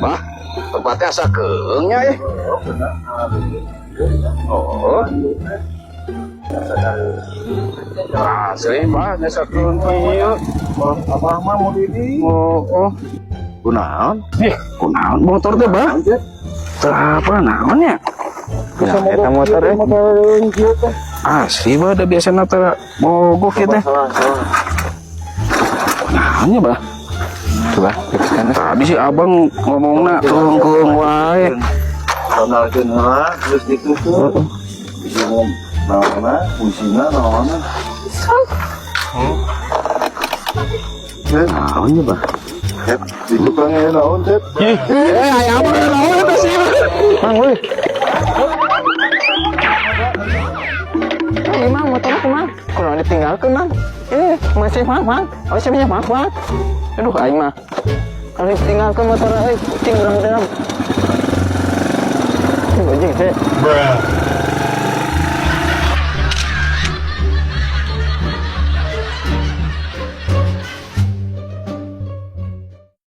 Wah, tempatnya asa keungnya ya. Oh. Asli mah asa keung ieu. Abah mah mau di Oh. Kunaon? Kunaon motor teh, Bang? Apa naonnya? Ya, eta motor ya. Asli mah ada biasa nata mogok kita. Naonnya, Bah? Coba, tadi si abang ngomongna keung wae. kenalkeun heula terus ditutup. Bingung naonna, fungsinya naonna. Naonnya, Bah? Di tukangnya naon, Cep? Aya apa naon eta sih? Mang euy. Mang motornya kumaha? Kunaon ditinggalkeun, Mang? Masih maaf, Mang. Oh, saya maaf, Mang. Aduh, aing mah. Kalau ditinggalkeun motornya euy, cing urang-urang. Anjing teh.